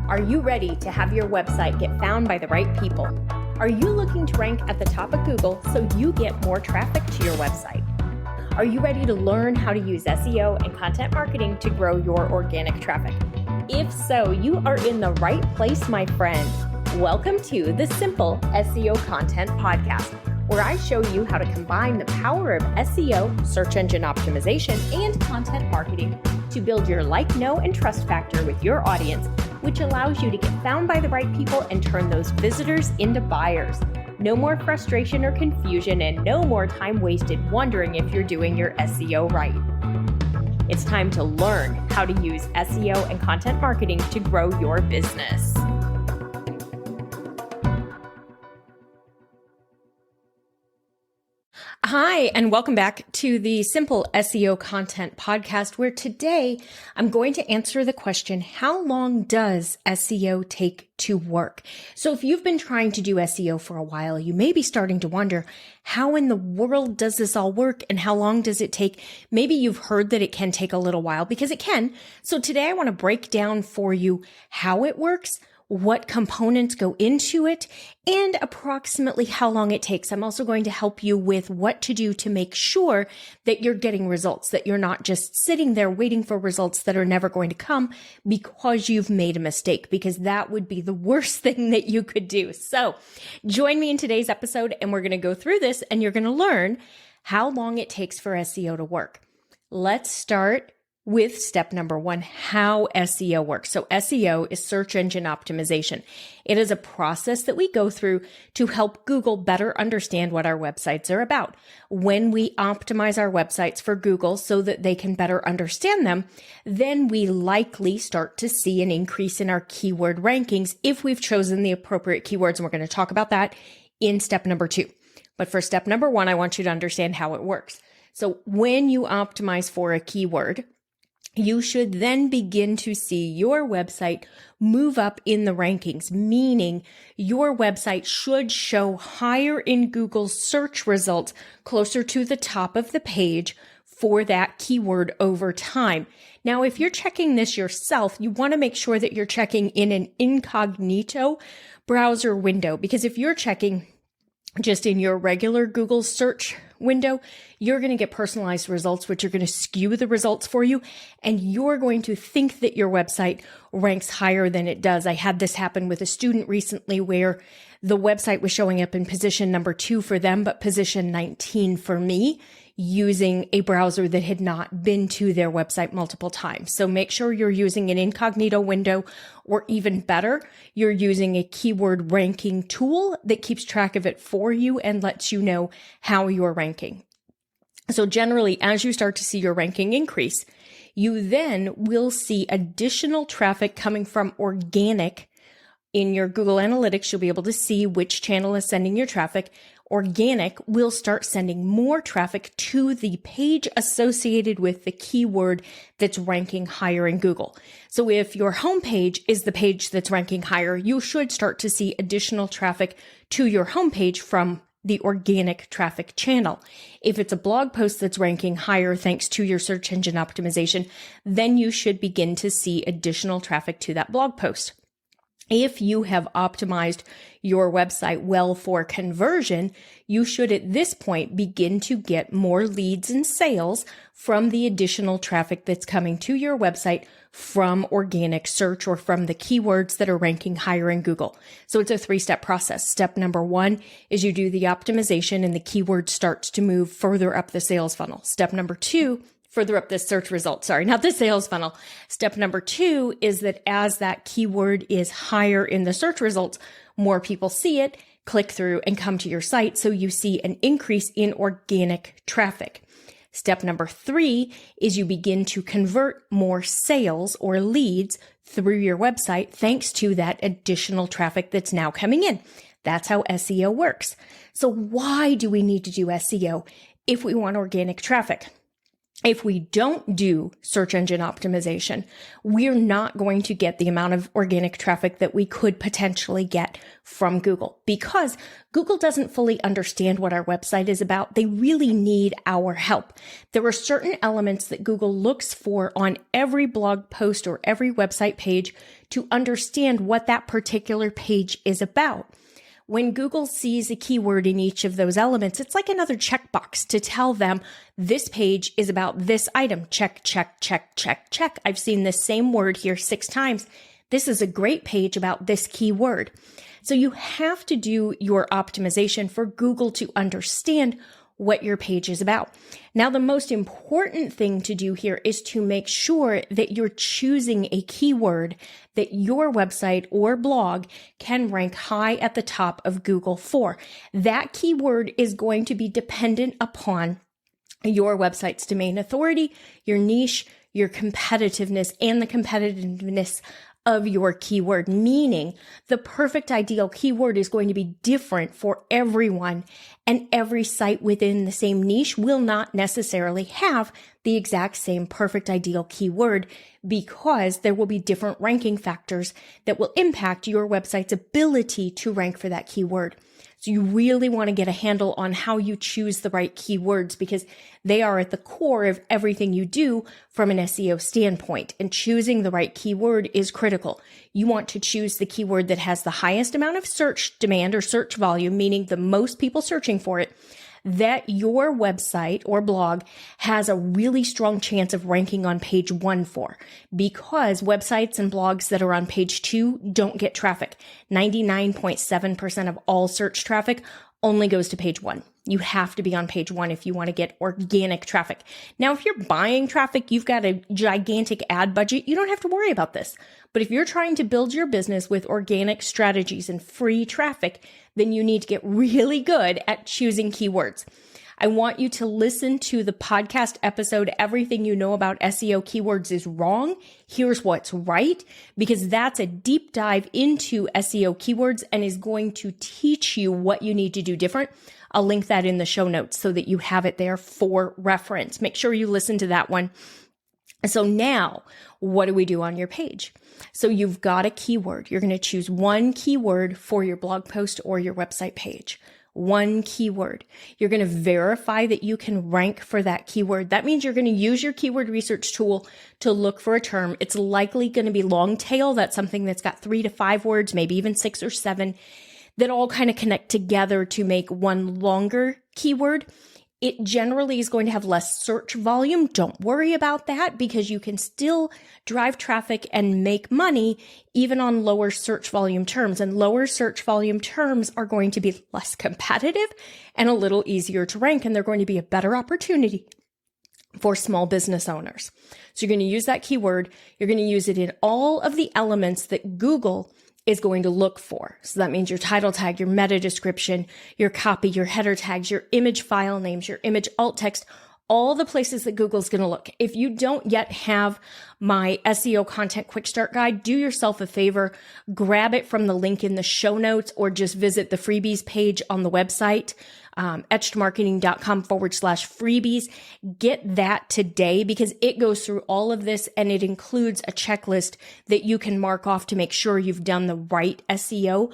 Are you ready to have your website get found by the right people? Are you looking to rank at the top of Google so you get more traffic to your website? Are you ready to learn how to use SEO and content marketing to grow your organic traffic? If so, you are in the right place, my friend. Welcome to the Simple SEO Content Podcast, where I show you how to combine the power of SEO, search engine optimization, and content marketing to build your like, know, and trust factor with your audience, which allows you to get found by the right people and turn those visitors into buyers. No more frustration or confusion, and no more time wasted wondering if you're doing your SEO right. It's time to learn how to use SEO and content marketing to grow your business. Hi, and welcome back to the Simple SEO Content Podcast, where today I'm going to answer the question, how long does SEO take to work? So if you've been trying to do SEO for a while, you may be starting to wonder, how in the world does this all work and how long does it take? Maybe you've heard that it can take a little while, because it can. So today I want to break down for you how it works, what components go into it, and approximately how long it takes. I'm also going to help you with what to do to make sure that you're getting results, that you're not just sitting there waiting for results that are never going to come because you've made a mistake, because that would be the worst thing that you could do. So join me in today's episode, and we're going to go through this, and you're going to learn how long it takes for SEO to work. Let's start with step number one, how SEO works. So SEO is search engine optimization. It is a process that we go through to help Google better understand what our websites are about. When we optimize our websites for Google so that they can better understand them, then we likely start to see an increase in our keyword rankings if we've chosen the appropriate keywords. And we're going to talk about that in step number two. But for step number one, I want you to understand how it works. So when you optimize for a keyword, you should then begin to see your website move up in the rankings, meaning your website should show higher in Google's search results, closer to the top of the page for that keyword over time. Now, if you're checking this yourself, you want to make sure that you're checking in an incognito browser window, because if you're checking just in your regular Google search window, you're going to get personalized results, which are going to skew the results for you. And you're going to think that your website ranks higher than it does. I had this happen with a student recently where the website was showing up in position number 2 for them, but position 19 for me, using a browser that had not been to their website multiple times. So make sure you're using an incognito window, or even better, you're using a keyword ranking tool that keeps track of it for you and lets you know how you're ranking. So generally, as you start to see your ranking increase, you then will see additional traffic coming from organic. In your Google Analytics, you'll be able to see which channel is sending your traffic. Organic will start sending more traffic to the page associated with the keyword that's ranking higher in Google. So if your homepage is the page that's ranking higher, you should start to see additional traffic to your homepage from the organic traffic channel. If it's a blog post that's ranking higher thanks to your search engine optimization, then you should begin to see additional traffic to that blog post. If you have optimized your website well for conversion, you should at this point begin to get more leads and sales from the additional traffic that's coming to your website from organic search or from the keywords that are ranking higher in Google. So it's a 3-step process. Step number 1 is you do the optimization and the keyword starts to move further up the sales funnel. Step number 2, further up the search results. Sorry, not the sales funnel. Step number 2 is that as that keyword is higher in the search results, more people see it, click through, and come to your site. So you see an increase in organic traffic. Step number 3 is you begin to convert more sales or leads through your website thanks to that additional traffic that's now coming in. That's how SEO works. So why do we need to do SEO if we want organic traffic? If we don't do search engine optimization, we're not going to get the amount of organic traffic that we could potentially get from Google, because Google doesn't fully understand what our website is about. They really need our help. There are certain elements that Google looks for on every blog post or every website page to understand what that particular page is about. When Google sees a keyword in each of those elements, it's like another checkbox to tell them this page is about this item. Check, check, check, check, check. I've seen this same word here 6 times. This is a great page about this keyword. So you have to do your optimization for Google to understand what your page is about. Now, the most important thing to do here is to make sure that you're choosing a keyword that your website or blog can rank high at the top of Google for. That keyword is going to be dependent upon your website's domain authority, your niche, your competitiveness, and the competitiveness of your keyword, meaning the perfect ideal keyword is going to be different for everyone, and every site within the same niche will not necessarily have the exact same perfect ideal keyword, because there will be different ranking factors that will impact your website's ability to rank for that keyword. So you really want to get a handle on how you choose the right keywords, because they are at the core of everything you do from an SEO standpoint. And choosing the right keyword is critical. You want to choose the keyword that has the highest amount of search demand or search volume, meaning the most people searching for it, that your website or blog has a really strong chance of ranking on page 1 for, because websites and blogs that are on page 2 don't get traffic. 99.7% of all search traffic only goes to page 1. You have to be on page 1 if you want to get organic traffic. Now, if you're buying traffic, you've got a gigantic ad budget, you don't have to worry about this. But if you're trying to build your business with organic strategies and free traffic, then you need to get really good at choosing keywords. I want you to listen to the podcast episode, Everything You Know About SEO Keywords is Wrong. Here's What's Right, because that's a deep dive into SEO keywords and is going to teach you what you need to do different. I'll link that in the show notes so that you have it there for reference. Make sure you listen to that one. So now, what do we do on your page? So you've got a keyword. You're going to choose one keyword for your blog post or your website page. One keyword. You're going to verify that you can rank for that keyword. That means you're going to use your keyword research tool to look for a term. It's likely going to be long tail. That's something that's got 3 to 5 words, maybe even 6 or 7, that all kind of connect together to make one longer keyword. It generally is going to have less search volume. Don't worry about that, because you can still drive traffic and make money even on lower search volume terms. And lower search volume terms are going to be less competitive and a little easier to rank, and they're going to be a better opportunity for small business owners. So you're going to use that keyword. You're going to use it in all of the elements that Google is going to look for. So that means your title tag, your meta description, your copy, your header tags, your image file names, your image alt text, all the places that Google's going to look. If you don't yet have my SEO content quick start guide, do yourself a favor, grab it from the link in the show notes, or just visit the freebies page on the website, etchedmarketing.com/freebies. Get that today, because it goes through all of this, and it includes a checklist that you can mark off to make sure you've done the right SEO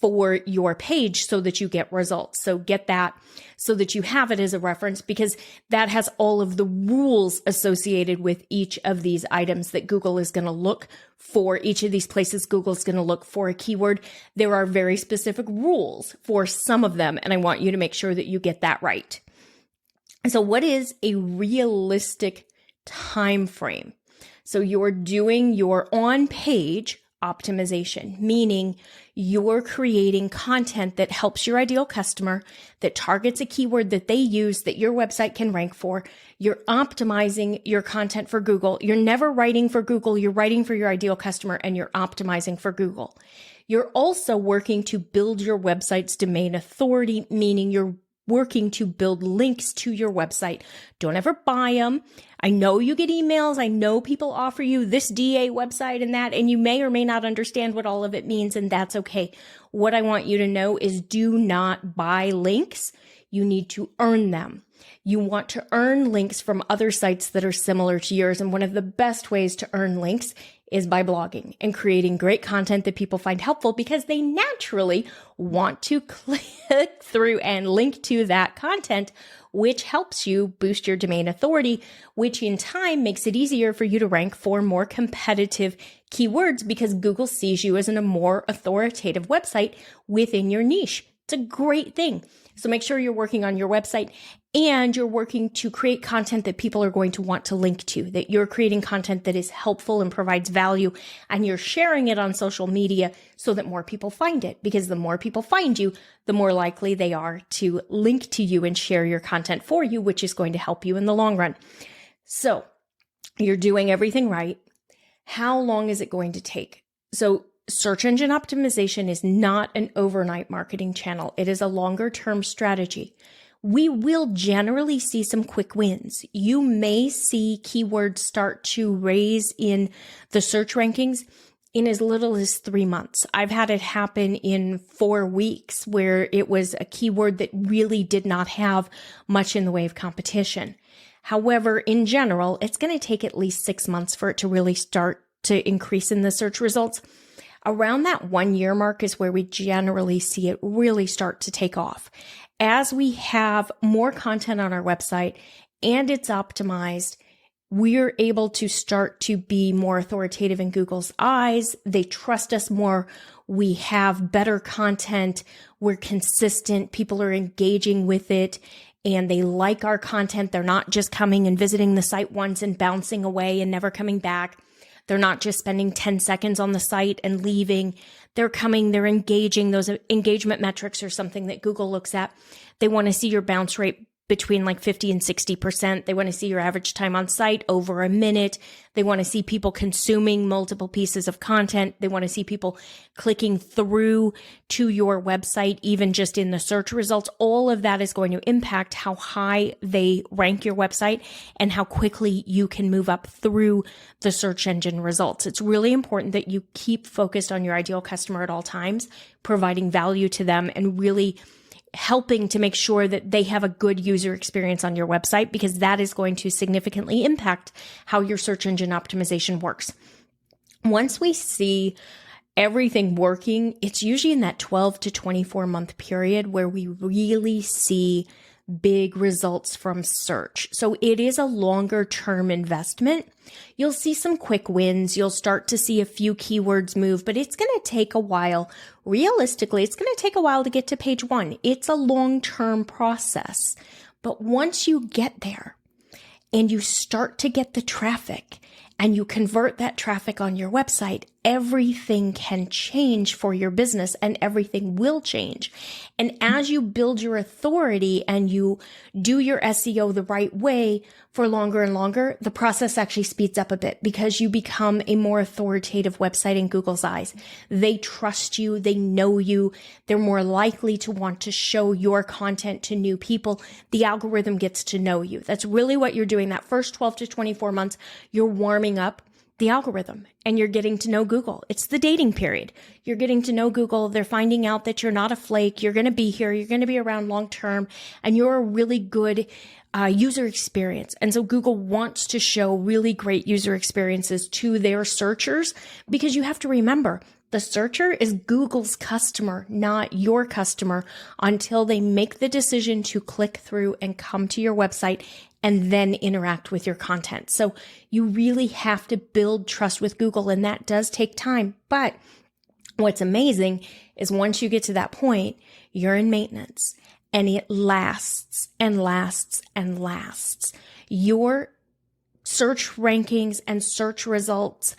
for your page so that you get results. So get that so that you have it as a reference, because that has all of the rules associated with each of these items that Google is going to look for. Each of these places Google is going to look for a keyword. There are very specific rules for some of them, and I want you to make sure that you get that right. So what is a realistic time frame? So you're doing your on-page optimization, meaning you're creating content that helps your ideal customer, that targets a keyword that they use that your website can rank for. You're optimizing your content for Google. You're never writing for Google. You're writing for your ideal customer, and you're optimizing for Google. You're also working to build your website's domain authority, meaning you're working to build links to your website. Don't ever buy them. I know you get emails. I know people offer you this DA website and that, and you may or may not understand what all of it means, and that's okay. What I want you to know is do not buy links. You need to earn them. You want to earn links from other sites that are similar to yours. And one of the best ways to earn links is by blogging and creating great content that people find helpful because they naturally want to click through and link to that content, which helps you boost your domain authority, which in time makes it easier for you to rank for more competitive keywords because Google sees you as a more authoritative website within your niche. It's a great thing. So make sure you're working on your website and you're working to create content that people are going to want to link to, that you're creating content that is helpful and provides value, and you're sharing it on social media so that more people find it, because the more people find you, the more likely they are to link to you and share your content for you, which is going to help you in the long run. So you're doing everything right. How long is it going to take? So search engine optimization is not an overnight marketing channel. It is a longer term strategy. We will generally see some quick wins. You may see keywords start to raise in the search rankings in as little as 3 months. I've had it happen in 4 weeks where it was a keyword that really did not have much in the way of competition. However, in general, it's going to take at least 6 months for it to really start to increase in the search results. Around that 1 year mark is where we generally see it really start to take off. As we have more content on our website and it's optimized, we're able to start to be more authoritative in Google's eyes. They trust us more. We have better content. We're consistent. People are engaging with it and they like our content. They're not just coming and visiting the site once and bouncing away and never coming back. They're not just spending 10 seconds on the site and leaving. They're coming, they're engaging. Those engagement metrics are something that Google looks at. They want to see your bounce rate between like 50 and 60%. They want to see your average time on site over a minute. They want to see people consuming multiple pieces of content. They want to see people clicking through to your website, even just in the search results. All of that is going to impact how high they rank your website and how quickly you can move up through the search engine results. It's really important that you keep focused on your ideal customer at all times, providing value to them and really helping to make sure that they have a good user experience on your website, because that is going to significantly impact how your search engine optimization works. Once we see everything working, it's usually in that 12 to 24 month period where we really see big results from search. So it is a longer term investment. You'll see some quick wins. You'll start to see a few keywords move, but it's going to take a while. Realistically, it's going to take a while to get to page 1. It's a long-term process. But once you get there and you start to get the traffic and you convert that traffic on your website, everything can change for your business and everything will change. And as you build your authority and you do your SEO the right way for longer and longer, the process actually speeds up a bit because you become a more authoritative website in Google's eyes. They trust you. They know you. They're more likely to want to show your content to new people. The algorithm gets to know you. That's really what you're doing. That first 12 to 24 months, you're warming up the algorithm and you're getting to know Google. It's the dating period. You're getting to know Google. They're finding out that you're not a flake. You're going to be here. You're going to be around long term and you're a really good user experience. And so Google wants to show really great user experiences to their searchers, because you have to remember the searcher is Google's customer, not your customer, until they make the decision to click through and come to your website and then interact with your content. So you really have to build trust with Google, and that does take time. But what's amazing is once you get to that point, you're in maintenance and it lasts and lasts and lasts. Your search rankings and search results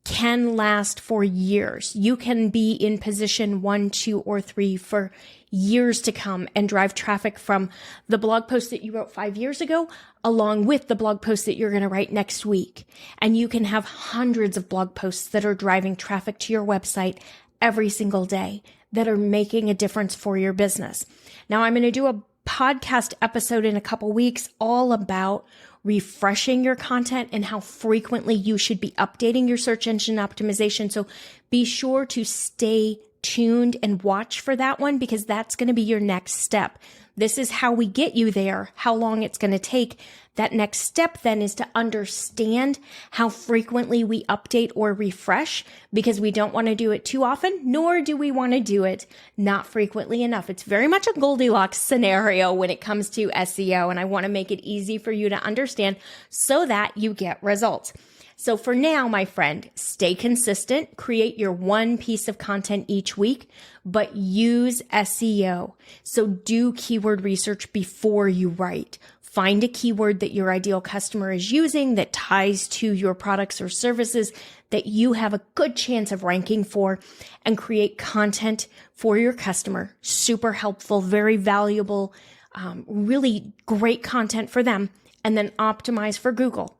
can last for years. You can be in position 1, 2, or 3 for years to come and drive traffic from the blog post that you wrote 5 years ago, along with the blog post that you're going to write next week. And you can have hundreds of blog posts that are driving traffic to your website every single day that are making a difference for your business. Now, I'm going to do a podcast episode in a couple weeks all about refreshing your content and how frequently you should be updating your search engine optimization. So be sure to stay tuned and watch for that one, because that's going to be your next step. This is how we get you there, how long it's going to take. That next step then is to understand how frequently we update or refresh, because we don't want to do it too often, nor do we want to do it not frequently enough. It's very much a Goldilocks scenario when it comes to SEO, and I want to make it easy for you to understand so that you get results. So for now, my friend, stay consistent, create your one piece of content each week, but use SEO. So do keyword research before you write. Find a keyword that your ideal customer is using that ties to your products or services that you have a good chance of ranking for, and create content for your customer. Super helpful, very valuable, really great content for them, and then optimize for Google.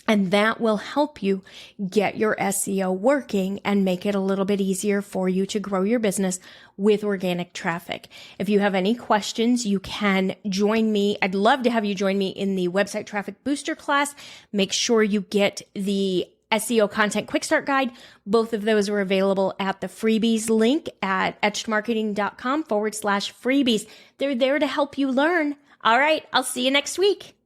And that will help you get your SEO working and make it a little bit easier for you to grow your business with organic traffic. If you have any questions, you can join me. I'd love to have you join me in the Website Traffic Booster class. Make sure you get the SEO Content Quick Start Guide. Both of those are available at the freebies link at etchedmarketing.com/freebies. They're there to help you learn. All right, I'll see you next week.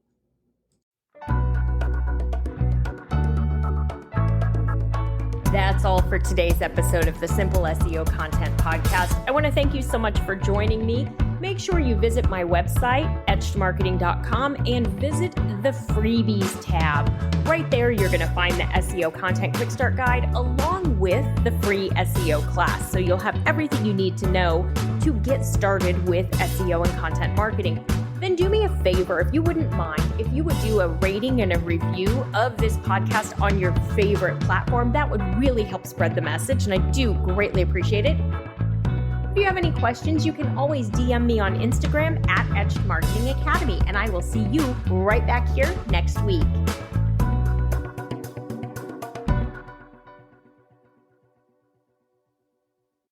That's all for today's episode of the Simple SEO Content Podcast. I want to thank you so much for joining me. Make sure you visit my website, etchedmarketing.com, and visit the freebies tab. Right there, you're going to find the SEO Content Quick Start Guide along with the free SEO class. So you'll have everything you need to know to get started with SEO and content marketing. Then do me a favor, if you wouldn't mind, if you would do a rating and a review of this podcast on your favorite platform. That would really help spread the message, and I do greatly appreciate it. If you have any questions, you can always DM me on Instagram at Etched Marketing Academy, and I will see you right back here next week.